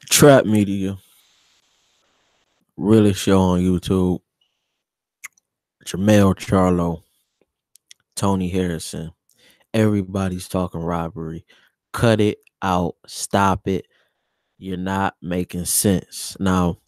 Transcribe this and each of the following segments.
Trap media really show on YouTube. Jermell, Charlo, Tony Harrison. Everybody's talking robbery. Cut it out. Stop it. You're not making sense. Now,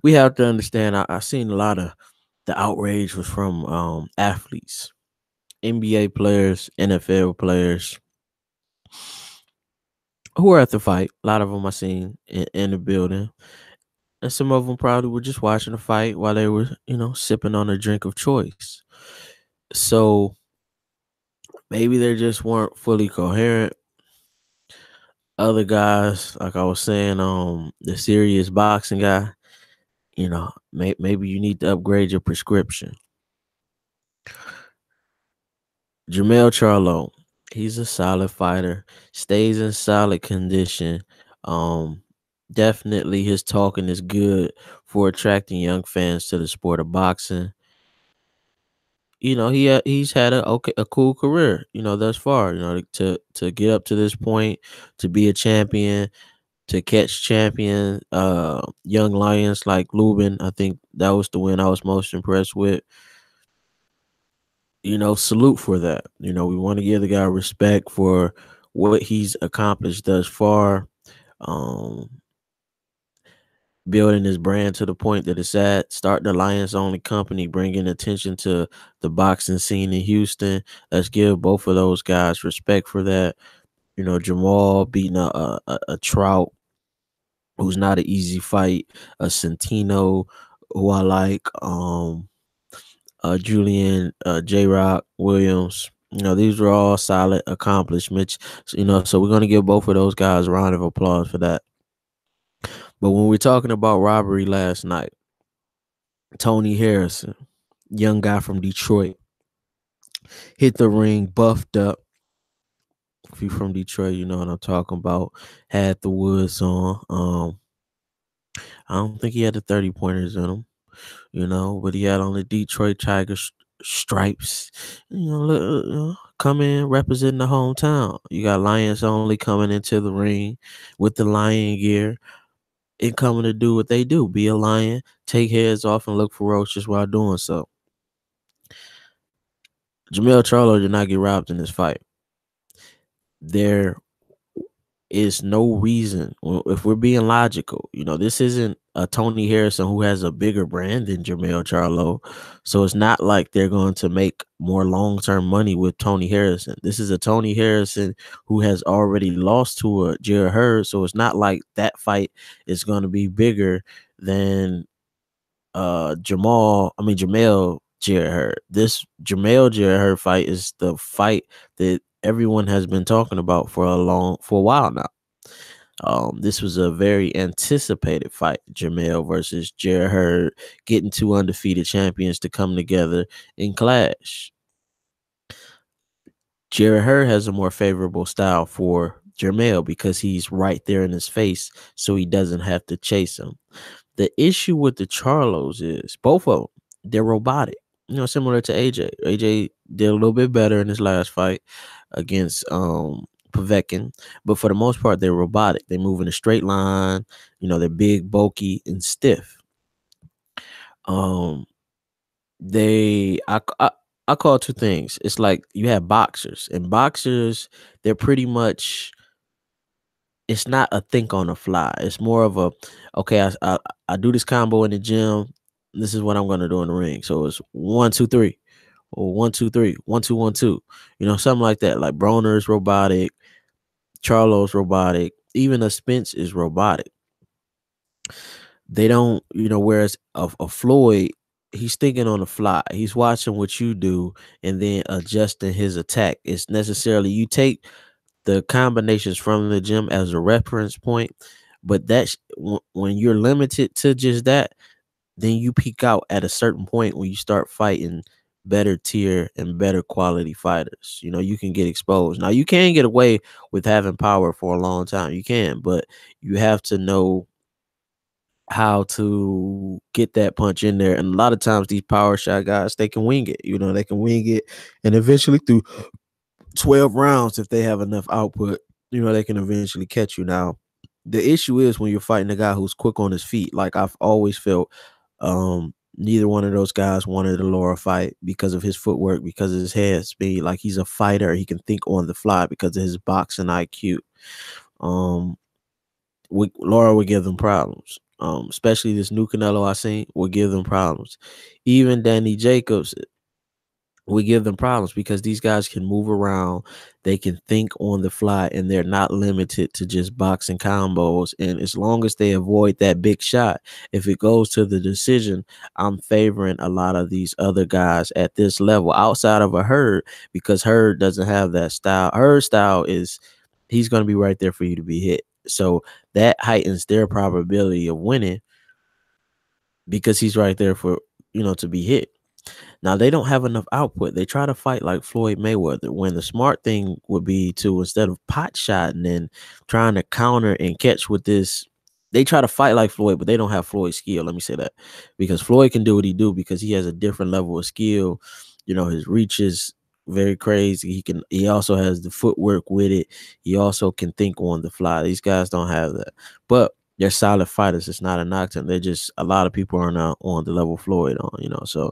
we have to understand, I seen a lot of the outrage was from athletes, NBA players, NFL players who were at the fight. A lot of them I seen in the building. And some of them probably were just watching the fight while they were, sipping on a drink of choice. So maybe they just weren't fully coherent. Other guys, like I was saying, the serious boxing guy, maybe you need to upgrade your prescription. Jermell Charlo, he's a solid fighter, stays in solid condition. Um, Definitely his talking is good for attracting young fans to the sport of boxing. He's had a cool career, thus far. To get up to this point, to be a champion, to catch champion young lions like Lubin. I think that was the win I was most impressed with. Salute for that. We want to give the guy respect for what he's accomplished thus far. Um, Building his brand to the point that it's at, starting the Lions only company, bringing attention to the boxing scene in Houston. Let's give both of those guys respect for that. Jamal beating a Trout, who's not an easy fight, a Centino, who I like, Julian J Rock Williams. These were all solid accomplishments. So we're gonna give both of those guys a round of applause for that. But when we're talking about robbery last night, Tony Harrison, young guy from Detroit, hit the ring, buffed up. If you're from Detroit, you know what I'm talking about. Had the woods on. I don't think he had the 30 pointers in him, but he had on the Detroit Tigers stripes. Come in representing the hometown. You got Lions only coming into the ring with the lion gear and coming to do what they do: be a lion, take heads off, and look ferocious while doing so. Jermell Charlo did not get robbed in this fight. There is no reason, if we're being logical, this isn't a Tony Harrison who has a bigger brand than Jermell Charlo. So it's not like they're going to make more long-term money with Tony Harrison. This is a Tony Harrison who has already lost to a Jared Hurd. So it's not like that fight is going to be bigger than Jermell Jared Hurd. This Jermell Jared Hurd fight is the fight that everyone has been talking about for a while now. This was a very anticipated fight, Jermell versus Jared Hurd, getting two undefeated champions to come together and clash. Jared Hurd has a more favorable style for Jermell because he's right there in his face, so he doesn't have to chase him. The issue with the Charlos is both of them, they're robotic. Similar to AJ. AJ did a little bit better in his last fight against Povetkin, but for the most part, they're robotic. They move in a straight line. They're big, bulky, and stiff. Um, I call two things. It's like you have boxers, and boxers, they're pretty much. It's not a think on the fly. It's more of a, okay, I do this combo in the gym. This is what I'm gonna do in the ring. So it's 1, 2, 3, or 1, 2, 3, 1, 2, 1, 2. Something like that. Like Broner's robotic, Charlo's robotic, even a Spence is robotic. They don't, whereas a Floyd, he's thinking on the fly. He's watching what you do and then adjusting his attack. It's necessarily you take the combinations from the gym as a reference point, but that's when you're limited to just that, then you peak out at a certain point when you start fighting better tier and better quality fighters. You can get exposed. Now you can get away with having power for a long time. You can, but you have to know how to get that punch in there. And a lot of times these power shot guys, they can wing it. They can wing it, and eventually through 12 rounds, if they have enough output, they can eventually catch you. Now, The issue is when you're fighting a guy who's quick on his feet. Like I've always felt, neither one of those guys wanted a Laura fight because of his footwork, because of his head speed. Like he's a fighter, he can think on the fly because of his boxing IQ. Um, Laura would give them problems. Especially this new Canelo I seen would give them problems. Even Danny Jacobs we give them problems because these guys can move around, they can think on the fly, and they're not limited to just boxing combos. And as long as they avoid that big shot, if it goes to the decision, I'm favoring a lot of these other guys at this level outside of a Herd, because Herd doesn't have that style. Herd style is he's going to be right there for you to be hit. So that heightens their probability of winning because he's right there for to be hit. Now they don't have enough output. They try to fight like Floyd Mayweather when the smart thing would be to, instead of pot shotting and trying to counter and catch with this, they try to fight like Floyd, but they don't have Floyd's skill. Let me say that, because Floyd can do what he do because he has a different level of skill. His reach is very crazy. He also has the footwork with it. He also can think on the fly. These guys don't have that. But they're solid fighters. It's not a knock to them. They're just, a lot of people are not on the level Floyd on. So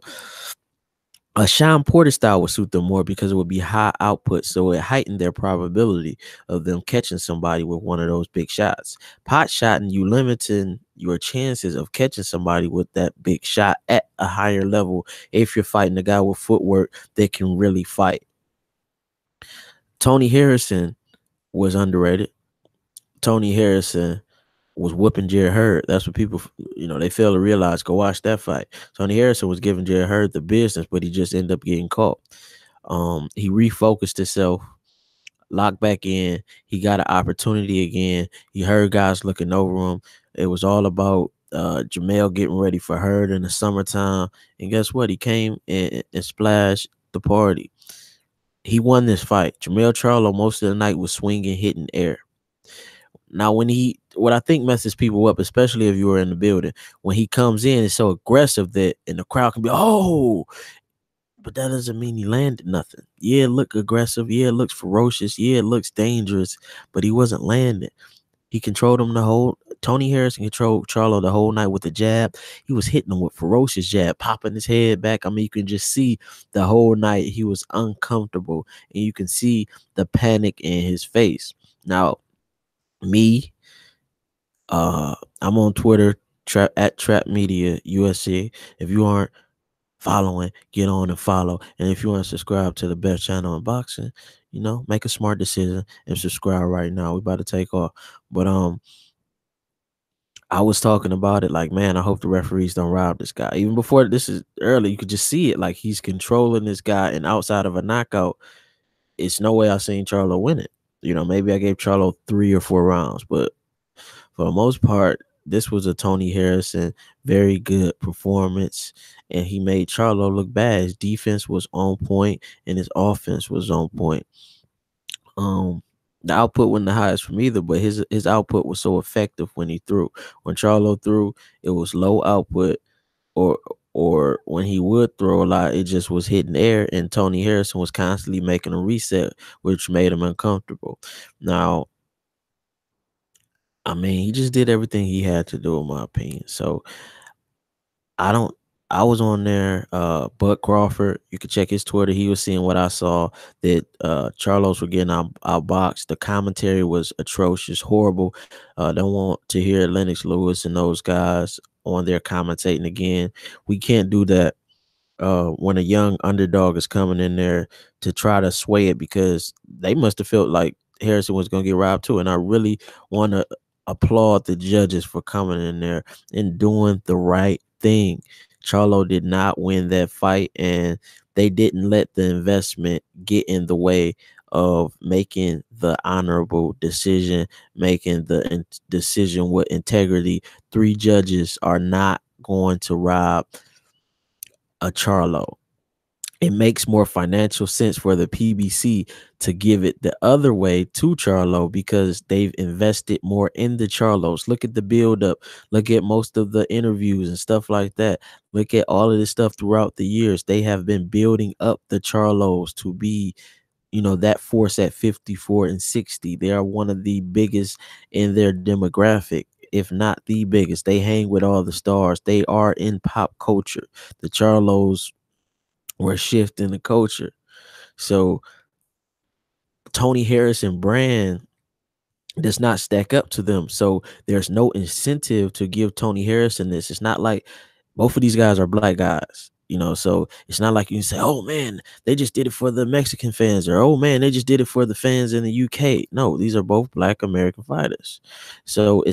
a Sean Porter style would suit them more because it would be high output, so it heightened their probability of them catching somebody with one of those big shots. Pot shotting, you limiting your chances of catching somebody with that big shot at a higher level if you're fighting a guy with footwork that can really fight. Tony Harrison was underrated. Tony Harrison was whooping Jerry Hurd. That's what people, they fail to realize. Go watch that fight. Tony Harrison was giving Jerry Hurd the business, but he just ended up getting caught. He refocused himself, locked back in. He got an opportunity again. He heard guys looking over him. It was all about Jermell getting ready for Hurd in the summertime. And guess what? He came and splashed the party. He won this fight. Jermell Charlo most of the night was swinging, hitting air. Now, what I think messes people up, especially if you were in the building, when he comes in, it's so aggressive that, and the crowd can be, oh, but that doesn't mean he landed nothing. Yeah, it looked aggressive. Yeah, it looks ferocious. Yeah, it looks dangerous, but he wasn't landing. He controlled him Tony Harrison controlled Charlo the whole night with the jab. He was hitting him with ferocious jab, popping his head back. I mean, you can just see the whole night he was uncomfortable, and you can see the panic in his face. Now, me, I'm on Twitter, at Trap Media USA. If you aren't following, get on and follow. And if you want to subscribe to the best channel in boxing, make a smart decision and subscribe right now. We about to take off. But I was talking about it like, man, I hope the referees don't rob this guy. Even before this is early, you could just see it. Like, he's controlling this guy, and outside of a knockout, it's no way I seen Charlo win it. Maybe I gave Charlo 3 or 4 rounds, but for the most part, this was a Tony Harrison very good performance, and he made Charlo look bad. His defense was on point, and his offense was on point. The output wasn't the highest from either, but his output was so effective when he threw. When Charlo threw, it was low output, or when he would throw a lot, it just was hitting air, and Tony Harrison was constantly making a reset, which made him uncomfortable. Now, I mean, he just did everything he had to do, in my opinion. So I was on there, Bud Crawford. You could check his Twitter. He was seeing what I saw, that Charlos were getting outboxed. The commentary was atrocious, horrible. Don't want to hear Lennox Lewis and those guys on there commentating again. We can't do that when a young underdog is coming in there to try to sway it, because they must have felt like Harrison was going to get robbed too. And I really want to applaud the judges for coming in there and doing the right thing. Charlo did not win that fight, and they didn't let the investment get in the way of making the honorable decision, making the decision with integrity. 3 judges are not going to rob a Charlo. It makes more financial sense for the PBC to give it the other way to Charlo, because they've invested more in the Charlos. Look at the build up. Look at most of the interviews and stuff like that. Look at all of this stuff throughout the years. They have been building up the Charlos to be that force at 54 and 60. They are one of the biggest in their demographic, if not the biggest. They hang with all the stars. They are in pop culture. The Charlos were shifting the culture. So Tony Harrison brand does not stack up to them. So there's no incentive to give Tony Harrison this. It's not like both of these guys are black guys, so it's not like you can say, oh man, they just did it for the Mexican fans, or oh man, they just did it for the fans in the UK. No, these are both black American fighters. So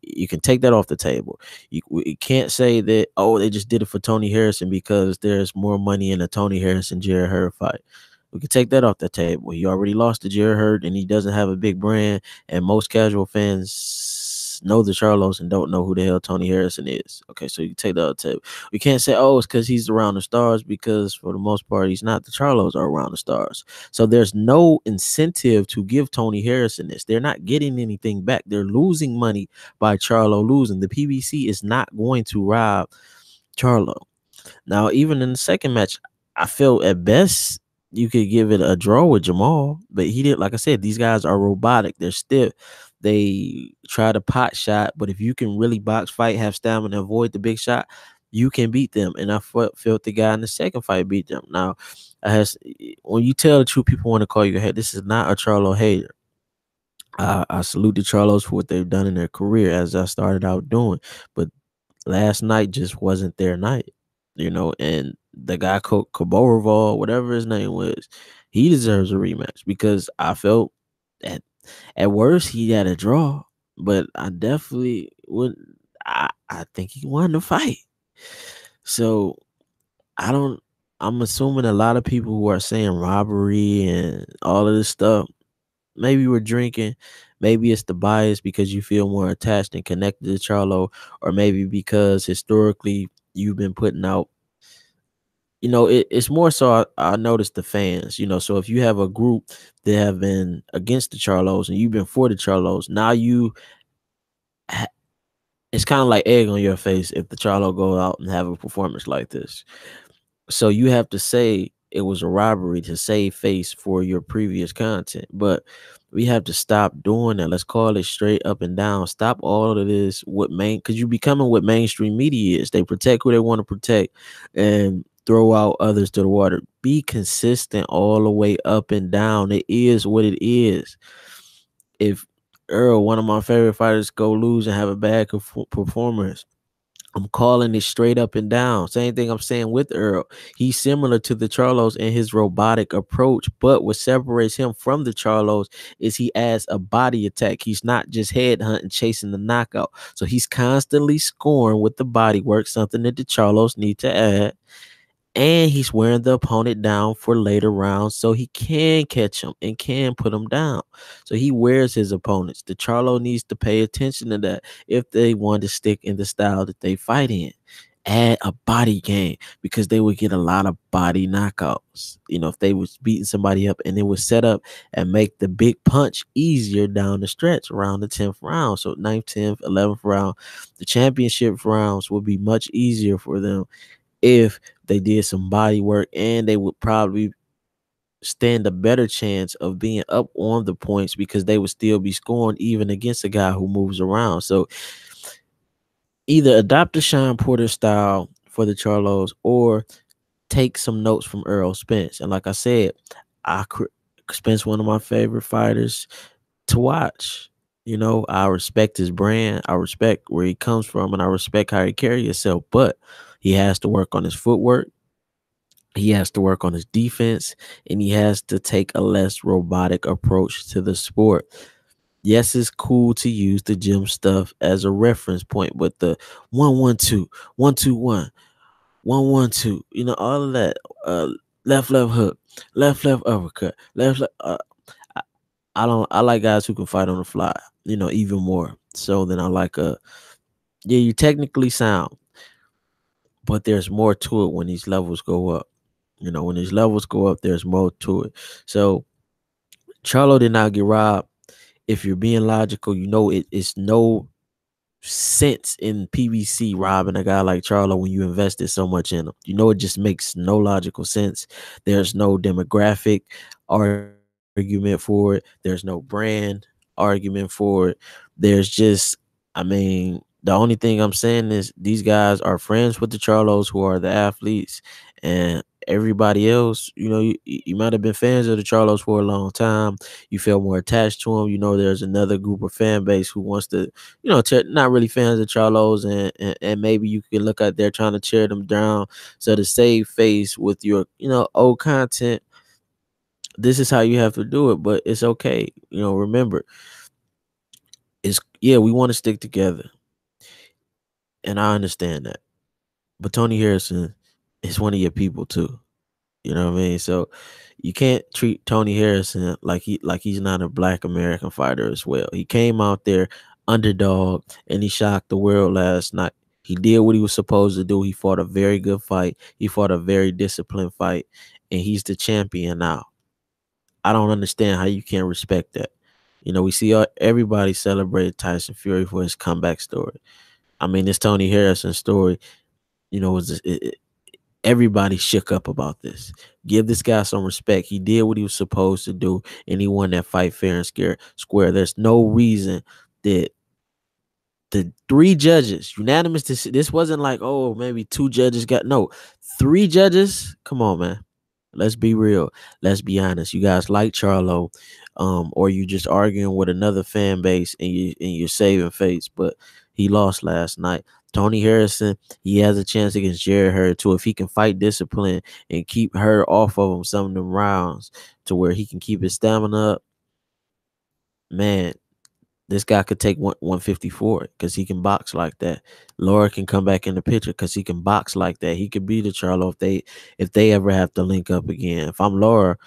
you can take that off the table. You can't say that, oh, they just did it for Tony Harrison because there's more money in a Tony Harrison Jared Hurd fight. We can take that off the table. He already lost to Jared Hurd, and he doesn't have a big brand. And most casual fans know the Charlos and don't know who the hell Tony Harrison is. Okay, so you can take that off the table. We can't say, oh, it's because he's around the stars, because for the most part, he's not. The Charlos are around the stars. So there's no incentive to give Tony Harrison this. They're not getting anything back. They're losing money by Charlo losing. The PBC is not going to rob Charlo. Now, even in the second match, I feel at best you could give it a draw with Jermell, but he did. Like I said, these guys are robotic. They're stiff. They try to pot shot, but if you can really box fight, have stamina, avoid the big shot, you can beat them. And I felt the guy in the second fight beat them. Now, when you tell the truth, people want to call you a hater. This is not a Charlo hater. I salute the Charlos for what they've done in their career, as I started out doing, but last night just wasn't their night, and the guy Kaborval, whatever his name was, he deserves a rematch, because I felt at worst he had a draw, but I definitely would. I think he won the fight. So I don't. I'm assuming a lot of people who are saying robbery and all of this stuff, maybe we're drinking, maybe it's the bias because you feel more attached and connected to Charlo, or maybe because historically you've been putting out, it's more so I noticed the fans, so if you have a group that have been against the Charlos and you've been for the Charlos, now it's kind of like egg on your face if the Charlo go out and have a performance like this. So you have to say it was a robbery to save face for your previous content. But we have to stop doing that. Let's call it straight up and down. Stop all of this because you're becoming what mainstream media is. They protect who they want to protect and throw out others to the water. Be consistent all the way up and down. It is what it is. If Earl, one of my favorite fighters, go lose and have a bad performance, I'm calling it straight up and down. Same thing I'm saying with Earl. He's similar to the Charlos in his robotic approach, but what separates him from the Charlos is he adds a body attack. He's not just head hunting, chasing the knockout. So he's constantly scoring with the body work, something that the Charlos need to add. And he's wearing the opponent down for later rounds so he can catch him and can put him down. So he wears his opponents. The Charlo needs to pay attention to that if they want to stick in the style that they fight in. Add a body game, because they would get a lot of body knockouts. If they was beating somebody up, and it would set up and make the big punch easier down the stretch around the 10th round. So 9th, 10th, 11th round, the championship rounds would be much easier for them if they did some body work, and they would probably stand a better chance of being up on the points because they would still be scoring even against a guy who moves around. So either adopt the Sean Porter style for the Charlos or take some notes from Earl Spence. And like I said, Spence, one of my favorite fighters to watch. I respect his brand, I respect where he comes from, and I respect how he carries himself, but he has to work on his footwork. He has to work on his defense, and he has to take a less robotic approach to the sport. Yes, it's cool to use the gym stuff as a reference point, but the 1-1-2, 1-2-1, 1-1-2, all of that, left hook, left uppercut, left. I like guys who can fight on the fly, even more so than I like you're technically sound, but there's more to it when these levels go up. When these levels go up, there's more to it. So Charlo did not get robbed. If you're being logical, it's no sense in PBC robbing a guy like Charlo when you invested so much in him. It just makes no logical sense. There's no demographic argument for it. There's no brand argument for it. There's just, I mean, the only thing I'm saying is these guys are friends with the Charlos who are the athletes, and everybody else, you might have been fans of the Charlos for a long time. You feel more attached to them. There's another group of fan base who wants to, not really fans of Charlos, and maybe you can look at they're trying to tear them down. So to save face with your, old content, this is how you have to do it, but it's okay. Remember, it's yeah, we want to stick together, and I understand that. But Tony Harrison is one of your people too. You know what I mean? So you can't treat Tony Harrison like he's not a black American fighter as well. He came out there underdog and he shocked the world last night. He did what he was supposed to do. He fought a very good fight. He fought a very disciplined fight, and he's the champion now. I don't understand how you can't respect that. We see everybody celebrated Tyson Fury for his comeback story. I mean, this Tony Harrison story, was everybody shook up about this. Give this guy some respect. He did what he was supposed to do, and he won that fight fair and square. There's no reason that the three judges, unanimous. This wasn't like, oh, maybe two judges got no. Three judges. Come on, man. Let's be real. Let's be honest. You guys like Charlo, or you just arguing with another fan base and you're saving face. But he lost last night. Tony Harrison, he has a chance against Jared Hurd too. If he can fight discipline and keep Hurd off of him some of them rounds to where he can keep his stamina up, man, this guy could take 154 because he can box like that. Laura can come back in the picture because he can box like that. He could beat the Charlo if they ever have to link up again. If I'm Laura,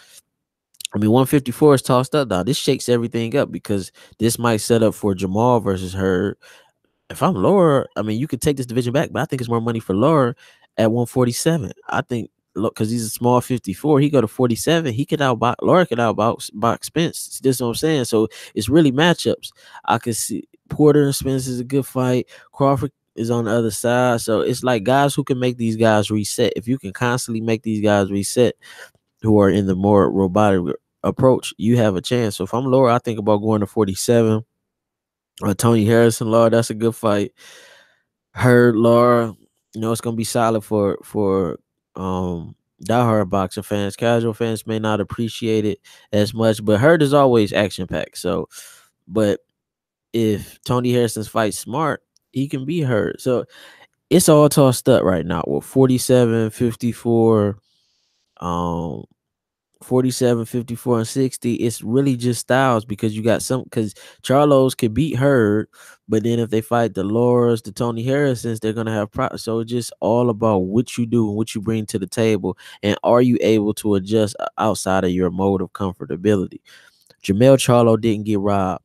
I mean, 154 is tossed up now. This shakes everything up because this might set up for Jermell versus Hurd. If I'm Laura, I mean, you could take this division back, but I think it's more money for Laura at 147. I think, look, because he's a small 54, he go to 47. He could outbox Laura, could outbox Spence. This is what I'm saying. So it's really matchups. I could see Porter and Spence is a good fight. Crawford is on the other side. So it's like guys who can make these guys reset. If you can constantly make these guys reset who are in the more robotic approach, you have a chance. So if I'm Laura, I think about going to 47. Tony Harrison, Laura, that's a good fight. Hurd, Laura, it's gonna be solid for diehard boxing fans. Casual fans may not appreciate it as much, but Hurd is always action packed. So, but if Tony Harrison's fight smart, he can be Hurd. So it's all tossed up right now with 47, 54, 47, 54, and 60. It's really just styles because you got some, because Charlos could beat Hurd, but then if they fight the Lauras, the Tony Harrisons, they're gonna have problems. So it's just all about what you do and what you bring to the table, and are you able to adjust outside of your mode of comfortability. Jermell Charlo didn't get robbed.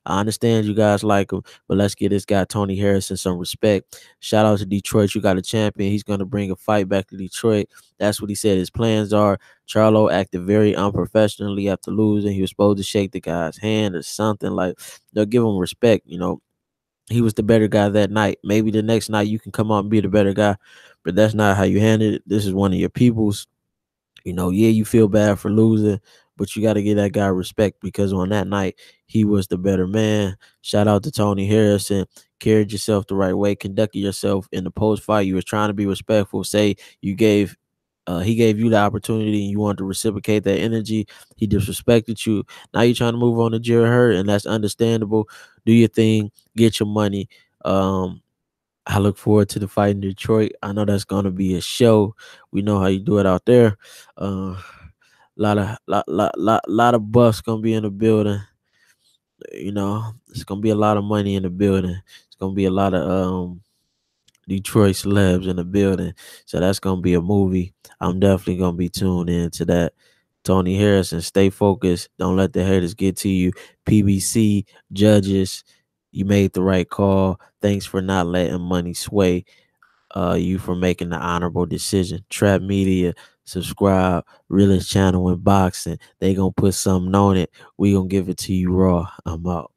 I understand you guys like him, but let's give this guy Tony Harrison some respect. Shout out to Detroit. You got a champion. He's going to bring a fight back to Detroit. That's what he said his plans are. Charlo acted very unprofessionally after losing. He was supposed to shake the guy's hand or something. Like, they'll give him respect. He was the better guy that night. Maybe the next night you can come out and be the better guy, but that's not how you handle it. This is one of your peoples. Yeah, you feel bad for losing, but you got to give that guy respect because on that night, he was the better man. Shout out to Tony Harrison. Carried yourself the right way, conducted yourself in the post fight. You was trying to be respectful. Say he gave you the opportunity and you wanted to reciprocate that energy. He disrespected you. Now you're trying to move on to Jared Hurd, and that's understandable. Do your thing, get your money. I look forward to the fight in Detroit. I know that's gonna be a show. We know how you do it out there. Lot of buffs gonna be in the building. It's gonna be a lot of money in the building. It's gonna be a lot of Detroit celebs in the building. So that's gonna be a movie. I'm definitely gonna be tuned in to that. Tony Harrison, stay focused. Don't let the haters get to you. PBC judges, you made the right call. Thanks for not letting money sway you from making the honorable decision. Trap Media, subscribe. Realest channel in boxing. They gonna put something on it. We gonna give it to you raw. I'm out.